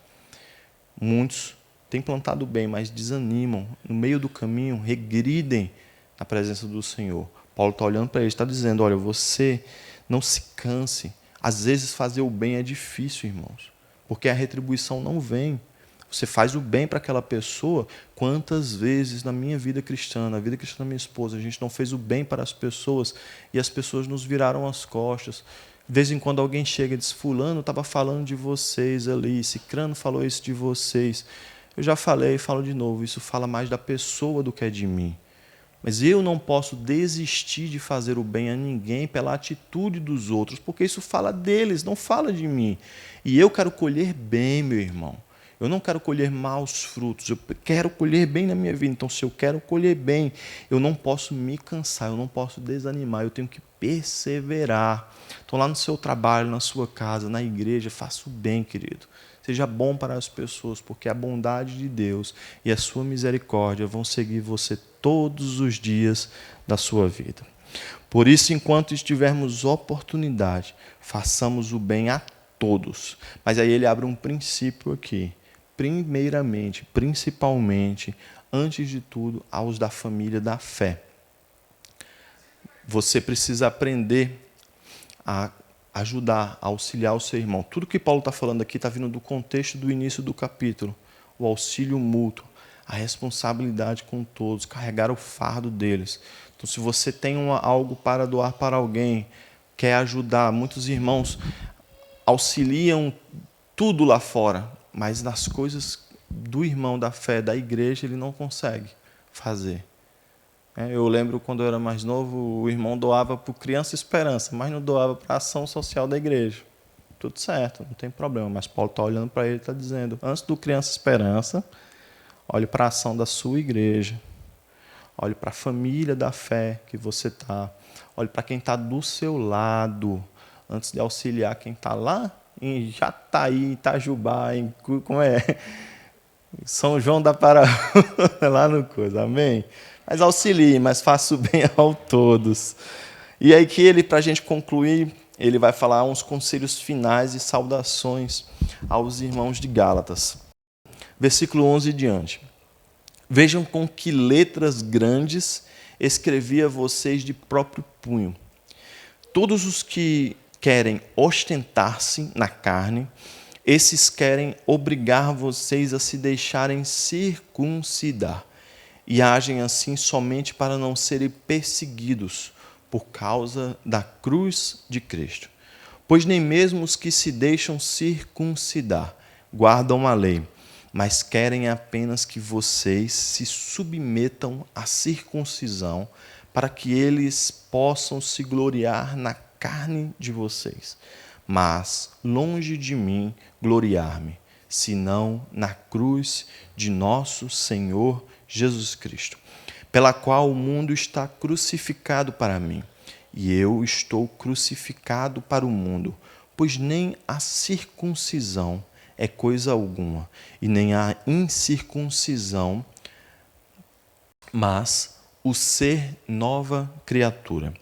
Muitos têm plantado bem, mas desanimam. No meio do caminho, regridem na presença do Senhor. Paulo está olhando para eles, está dizendo, olha, você não se canse, Às vezes fazer o bem é difícil, irmãos, porque a retribuição não vem. Você faz o bem para aquela pessoa. Quantas vezes na minha vida cristã, na vida cristã da minha esposa, a gente não fez o bem para as pessoas e as pessoas nos viraram as costas. De vez em quando alguém chega e diz, fulano estava falando de vocês ali, cicrano falou isso de vocês. Eu já falei e falo de novo, isso fala mais da pessoa do que é de mim. Mas eu não posso desistir de fazer o bem a ninguém pela atitude dos outros, porque isso fala deles, não fala de mim. E eu quero colher bem, meu irmão. Eu não quero colher maus frutos, eu quero colher bem na minha vida. Então, se eu quero colher bem, eu não posso me cansar, eu não posso desanimar, eu tenho que perseverar. Então, lá no seu trabalho, na sua casa, na igreja, faça o bem, querido. Seja bom para as pessoas, porque a bondade de Deus e a sua misericórdia vão seguir você todos os dias da sua vida. Por isso, enquanto tivermos oportunidade, façamos o bem a todos. Mas aí ele abre um princípio aqui. Primeiramente, principalmente, antes de tudo, aos da família da fé. Você precisa aprender a ajudar, a auxiliar o seu irmão. Tudo que Paulo está falando aqui está vindo do contexto do início do capítulo. O auxílio mútuo, a responsabilidade com todos, carregar o fardo deles. Então, se você tem algo para doar para alguém, quer ajudar, muitos irmãos auxiliam tudo lá fora, mas nas coisas do irmão da fé, da igreja, ele não consegue fazer. Eu lembro quando eu era mais novo, o irmão doava para o Criança Esperança, mas não doava para a ação social da igreja. Tudo certo, não tem problema, mas Paulo está olhando para ele e está dizendo, antes do Criança Esperança, olhe para a ação da sua igreja, olhe para a família da fé que você está, olhe para quem está do seu lado, antes de auxiliar quem está lá em Jataí, Itajubá, como é? São João da Paraíba, lá no coisa, amém? Mas auxilie, mas faça o bem a todos. E aí que ele, para a gente concluir, ele vai falar uns conselhos finais e saudações aos irmãos de Gálatas. Versículo 11 e diante. Vejam com que letras grandes escrevi a vocês de próprio punho. Todos os que querem ostentar-se na carne, esses querem obrigar vocês a se deixarem circuncidar e agem assim somente para não serem perseguidos por causa da cruz de Cristo. Pois nem mesmo os que se deixam circuncidar guardam a lei, mas querem apenas que vocês se submetam à circuncisão para que eles possam se gloriar na carne de vocês. Mas longe de mim gloriar-me, senão na cruz de nosso Senhor Jesus Cristo, pela qual o mundo está crucificado para mim, e eu estou crucificado para o mundo, pois nem a circuncisão é coisa alguma, e nem a incircuncisão, mas o ser nova criatura.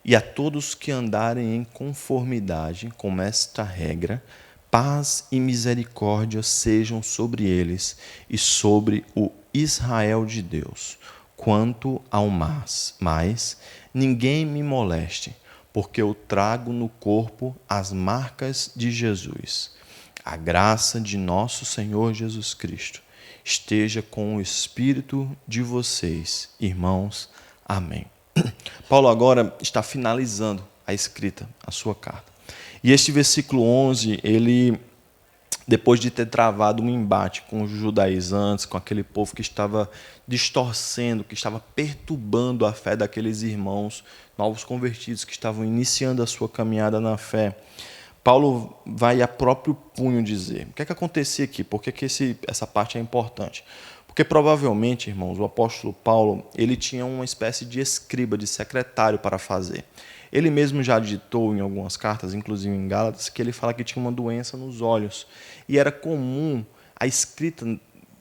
E a todos que andarem em conformidade com esta regra, paz e misericórdia sejam sobre eles e sobre o Israel de Deus. Quanto ao mais, ninguém me moleste, porque eu trago no corpo as marcas de Jesus. A graça de nosso Senhor Jesus Cristo esteja com o espírito de vocês, irmãos. Amém. Paulo agora está finalizando a escrita, a sua carta. E este versículo 11, ele, depois de ter travado um embate com os judaizantes, com aquele povo que estava distorcendo, que estava perturbando a fé daqueles irmãos novos convertidos que estavam iniciando a sua caminhada na fé, Paulo vai a próprio punho dizer. O que é que acontecia aqui? Por que essa parte é importante? Porque provavelmente, irmãos, o apóstolo Paulo, ele tinha uma espécie de escriba, de secretário para fazer. Ele mesmo já ditou em algumas cartas, inclusive em Gálatas, que ele fala que tinha uma doença nos olhos. E era comum a escrita,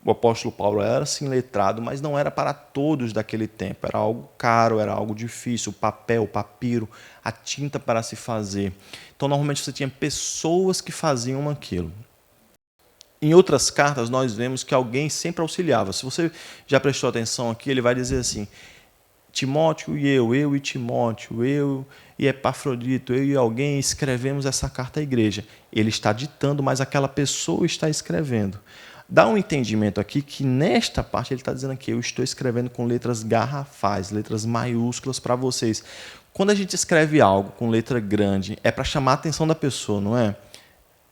o apóstolo Paulo era assim letrado, mas não era para todos daquele tempo. Era algo caro, era algo difícil, o papel, o papiro, a tinta para se fazer. Então, normalmente você tinha pessoas que faziam aquilo. Em outras cartas, nós vemos que alguém sempre auxiliava. Se você já prestou atenção aqui, ele vai dizer assim, Timóteo e eu e Timóteo, eu e Epafrodito, eu e alguém escrevemos essa carta à igreja. Ele está ditando, mas aquela pessoa está escrevendo. Dá um entendimento aqui que nesta parte ele está dizendo aqui, eu estou escrevendo com letras garrafais, letras maiúsculas para vocês. Quando a gente escreve algo com letra grande, é para chamar a atenção da pessoa, não é?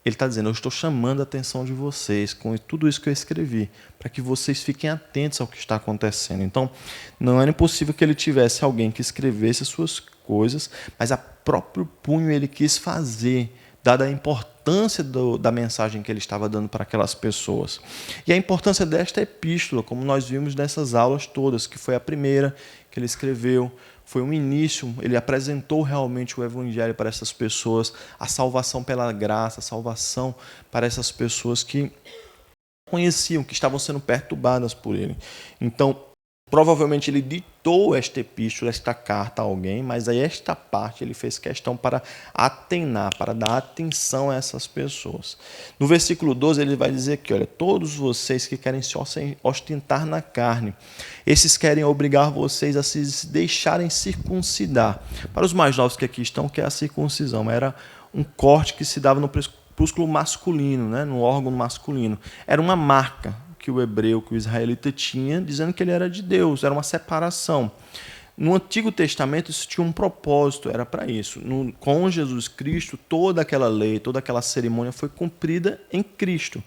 Ele está dizendo, eu estou chamando a atenção de vocês com tudo isso que eu escrevi, para que vocês fiquem atentos ao que está acontecendo. Então, não era impossível que ele tivesse alguém que escrevesse as suas coisas, mas a próprio punho ele quis fazer, dada a importância da mensagem que ele estava dando para aquelas pessoas. E a importância desta epístola, como nós vimos nessas aulas todas, que foi a primeira que ele escreveu, foi um início, ele apresentou realmente o evangelho para essas pessoas, a salvação pela graça, a salvação para essas pessoas que conheciam, que estavam sendo perturbadas por ele. Então, provavelmente ele ditou esta epístola, esta carta a alguém, mas aí esta parte ele fez questão para atenar, para dar atenção a essas pessoas. No versículo 12 ele vai dizer que, olha, todos vocês que querem se ostentar na carne, esses querem obrigar vocês a se deixarem circuncidar. Para os mais novos que aqui estão, que é a circuncisão, era um corte que se dava no músculo masculino, né, no órgão masculino. Era uma marca que o hebreu, que o israelita tinha, dizendo que ele era de Deus, era uma separação. No Antigo Testamento isso tinha um propósito, era para isso. Com Jesus Cristo, toda aquela lei, toda aquela cerimônia foi cumprida em Cristo.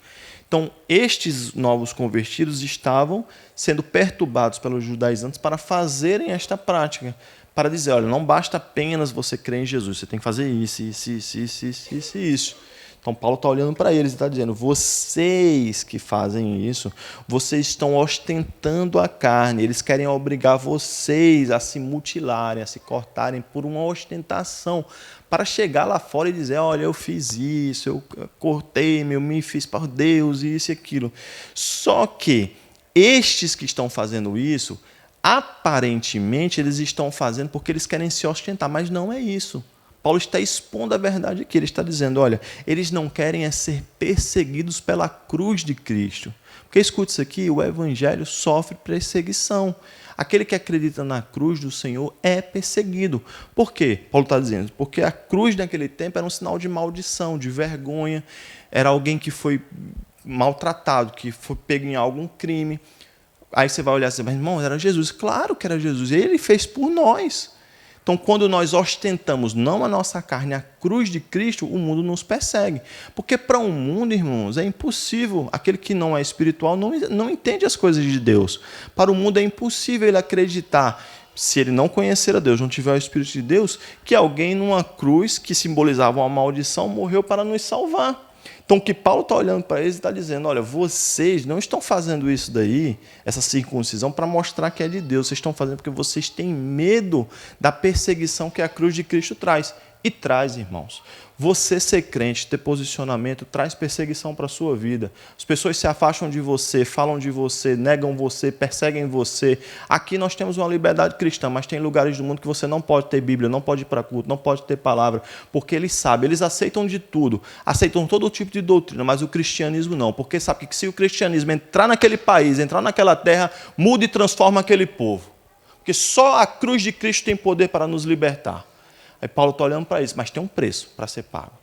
Então, estes novos convertidos estavam sendo perturbados pelos judaizantes para fazerem esta prática, para dizer, olha, não basta apenas você crer em Jesus, você tem que fazer isso, isso. Então, Paulo está olhando para eles e está dizendo, vocês que fazem isso, vocês estão ostentando a carne, eles querem obrigar vocês a se mutilarem, a se cortarem por uma ostentação, para chegar lá fora e dizer, olha, eu fiz isso, eu cortei-me, eu me fiz para Deus, isso e aquilo. Só que estes que estão fazendo isso, aparentemente eles estão fazendo porque eles querem se ostentar, mas não é isso. Paulo está expondo a verdade aqui, ele está dizendo, olha, eles não querem ser perseguidos pela cruz de Cristo. Porque, escute isso aqui, o evangelho sofre perseguição. Aquele que acredita na cruz do Senhor é perseguido. Por quê? Paulo está dizendo, porque a cruz naquele tempo era um sinal de maldição, de vergonha, era alguém que foi maltratado, que foi pego em algum crime. Aí você vai olhar assim, mas irmão, era Jesus. Claro que era Jesus, ele fez por nós. Então, quando nós ostentamos não a nossa carne, a cruz de Cristo, o mundo nos persegue. Porque para um mundo, irmãos, é impossível. Aquele que não é espiritual não entende as coisas de Deus. Para o mundo é impossível ele acreditar, se ele não conhecer a Deus, não tiver o Espírito de Deus, que alguém numa cruz que simbolizava uma maldição morreu para nos salvar. Então, o que Paulo está olhando para eles e está dizendo, olha, vocês não estão fazendo isso daí, essa circuncisão, para mostrar que é de Deus. Vocês estão fazendo porque vocês têm medo da perseguição que a cruz de Cristo traz. E traz, irmãos. Você ser crente, ter posicionamento, traz perseguição para a sua vida. As pessoas se afastam de você, falam de você, negam você, perseguem você. Aqui nós temos uma liberdade cristã, mas tem lugares do mundo que você não pode ter Bíblia, não pode ir para culto, não pode ter palavra, porque eles sabem, eles aceitam de tudo, aceitam todo tipo de doutrina, mas o cristianismo não, porque sabe que se o cristianismo entrar naquele país, entrar naquela terra, muda e transforma aquele povo. Porque só a cruz de Cristo tem poder para nos libertar. Aí Paulo está olhando para isso, mas tem um preço para ser pago.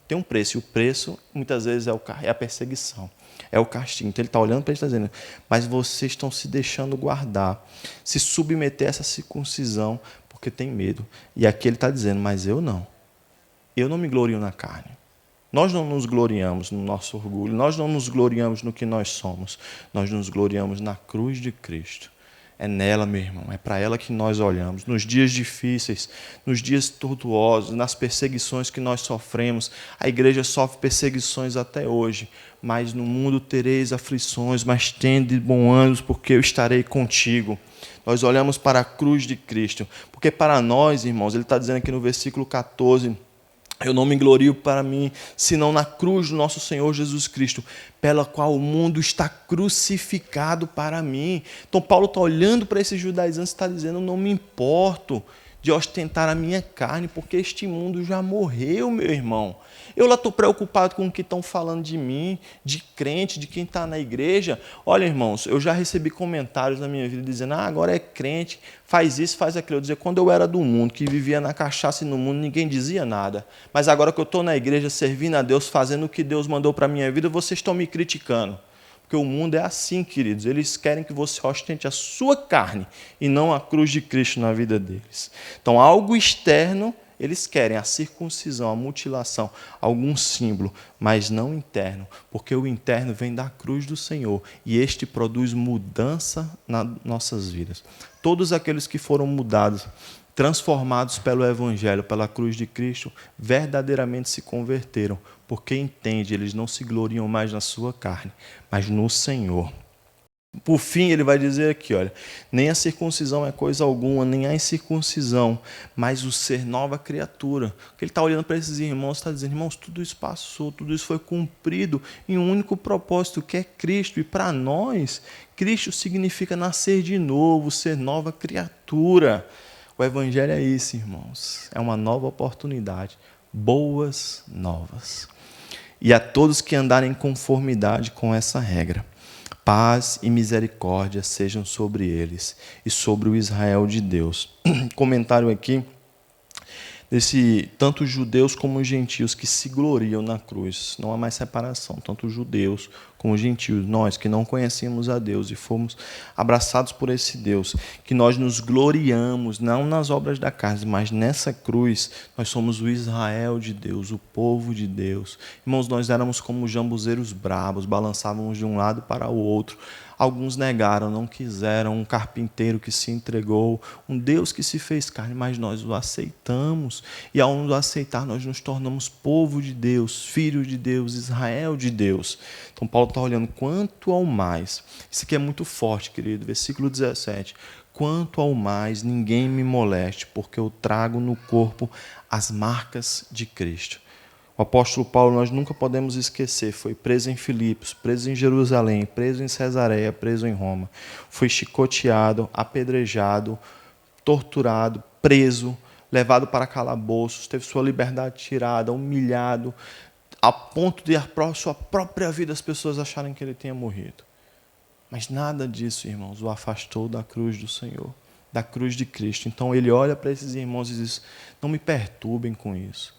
Tem um preço, e o preço, muitas vezes, é a perseguição, é o castigo. Então ele está olhando para ele e está dizendo, mas vocês estão se deixando guardar, se submeter a essa circuncisão, porque tem medo. E aqui ele está dizendo, mas eu não me glorio na carne. Nós não nos gloriamos no nosso orgulho, nós não nos gloriamos no que nós somos, nós nos gloriamos na cruz de Cristo. É nela, meu irmão, é para ela que nós olhamos. Nos dias difíceis, nos dias tortuosos, nas perseguições que nós sofremos. A igreja sofre perseguições até hoje. Mas no mundo tereis aflições, mas tende bom ânimo, porque eu estarei contigo. Nós olhamos para a cruz de Cristo. Porque para nós, irmãos, ele está dizendo aqui no versículo 14... Eu não me glorio para mim, senão na cruz do nosso Senhor Jesus Cristo, pela qual o mundo está crucificado para mim. Então Paulo está olhando para esses judaizantes e está dizendo, eu não me importo de ostentar a minha carne, porque este mundo já morreu, meu irmão. Eu lá estou preocupado com o que estão falando de mim, de crente, de quem está na igreja. Olha, irmãos, eu já recebi comentários na minha vida dizendo, agora é crente, faz isso, faz aquilo. Eu dizia, quando eu era do mundo, que vivia na cachaça e no mundo, ninguém dizia nada. Mas agora que eu estou na igreja, servindo a Deus, fazendo o que Deus mandou para a minha vida, vocês estão me criticando. Porque o mundo é assim, queridos. Eles querem que você ostente a sua carne e não a cruz de Cristo na vida deles. Então, algo externo, eles querem a circuncisão, a mutilação, algum símbolo, mas não interno, porque o interno vem da cruz do Senhor e este produz mudança nas nossas vidas. Todos aqueles que foram mudados, transformados pelo Evangelho, pela cruz de Cristo, verdadeiramente se converteram, porque entende, eles não se gloriam mais na sua carne, mas no Senhor. Por fim, ele vai dizer aqui, olha, nem a circuncisão é coisa alguma, nem a incircuncisão, mas o ser nova criatura. Ele está olhando para esses irmãos, está dizendo, irmãos, tudo isso passou, tudo isso foi cumprido em um único propósito, que é Cristo. E para nós, Cristo significa nascer de novo, ser nova criatura. O Evangelho é isso, irmãos, é uma nova oportunidade, boas novas. E a todos que andarem em conformidade com essa regra, paz e misericórdia sejam sobre eles e sobre o Israel de Deus. Comentário aqui desse tanto judeus como gentios que se gloriam na cruz. Não há mais separação, tanto judeus como gentios. Nós que não conhecíamos a Deus e fomos abraçados por esse Deus, que nós nos gloriamos, não nas obras da carne, mas nessa cruz, nós somos o Israel de Deus, o povo de Deus. Irmãos, nós éramos como jambuzeiros bravos, balançávamos de um lado para o outro. Alguns negaram, não quiseram, um carpinteiro que se entregou, um Deus que se fez carne, mas nós o aceitamos. E ao nos aceitar, nós nos tornamos povo de Deus, filho de Deus, Israel de Deus. Então Paulo está olhando quanto ao mais. Isso aqui é muito forte, querido. Versículo 17. Quanto ao mais, ninguém me moleste, porque eu trago no corpo as marcas de Cristo. O apóstolo Paulo, nós nunca podemos esquecer, foi preso em Filipos, preso em Jerusalém, preso em Cesareia, preso em Roma. Foi chicoteado, apedrejado, torturado, preso, levado para calabouços, teve sua liberdade tirada, humilhado, a ponto de a sua própria vida as pessoas acharem que ele tenha morrido. Mas nada disso, irmãos, o afastou da cruz do Senhor, da cruz de Cristo. Então ele olha para esses irmãos e diz, não me perturbem com isso.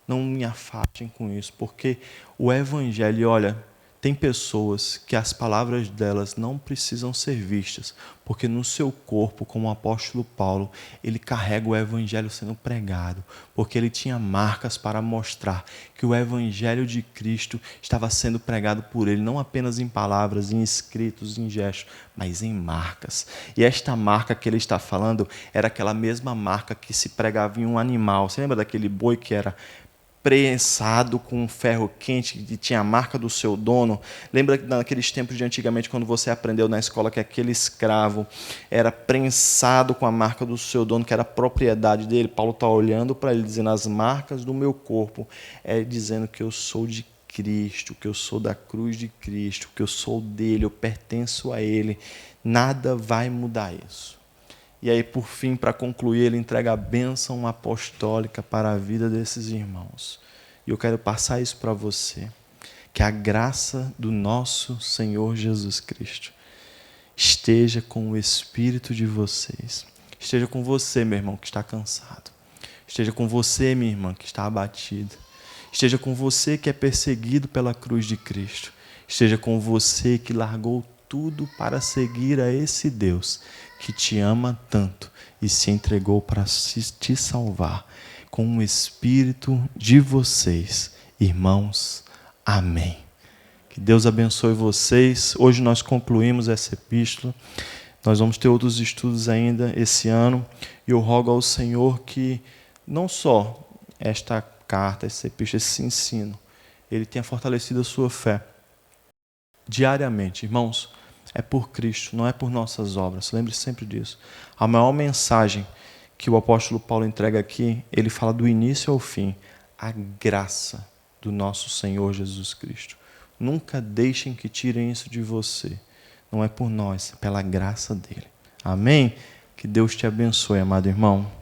Não me afastem com isso, porque o Evangelho, olha, tem pessoas que as palavras delas não precisam ser vistas, porque no seu corpo, como o apóstolo Paulo, ele carrega o Evangelho sendo pregado, porque ele tinha marcas para mostrar que o Evangelho de Cristo estava sendo pregado por ele, não apenas em palavras, em escritos, em gestos, mas em marcas. E esta marca que ele está falando era aquela mesma marca que se pregava em um animal. Você lembra daquele boi que era prensado com um ferro quente que tinha a marca do seu dono? Lembra naqueles tempos de antigamente, quando você aprendeu na escola que aquele escravo era prensado com a marca do seu dono, que era a propriedade dele? Paulo está olhando para ele, dizendo, as marcas do meu corpo, dizendo que eu sou de Cristo, que eu sou da cruz de Cristo, que eu sou dele, eu pertenço a ele. Nada vai mudar isso. E aí, por fim, para concluir, ele entrega a bênção apostólica para a vida desses irmãos. E eu quero passar isso para você. Que a graça do nosso Senhor Jesus Cristo esteja com o espírito de vocês. Esteja com você, meu irmão, que está cansado. Esteja com você, minha irmã, que está abatida. Esteja com você que é perseguido pela cruz de Cristo. Esteja com você que largou tudo para seguir a esse Deus que te ama tanto e se entregou para te salvar. Com o espírito de vocês, irmãos. Amém. Que Deus abençoe vocês. Hoje nós concluímos essa epístola. Nós vamos ter outros estudos ainda esse ano. E eu rogo ao Senhor que não só esta carta, essa epístola, esse ensino, ele tenha fortalecido a sua fé diariamente. Irmãos, é por Cristo, não é por nossas obras. Lembre sempre disso. A maior mensagem que o apóstolo Paulo entrega aqui, ele fala do início ao fim. A graça do nosso Senhor Jesus Cristo. Nunca deixem que tirem isso de você. Não é por nós, é pela graça dele. Amém? Que Deus te abençoe, amado irmão.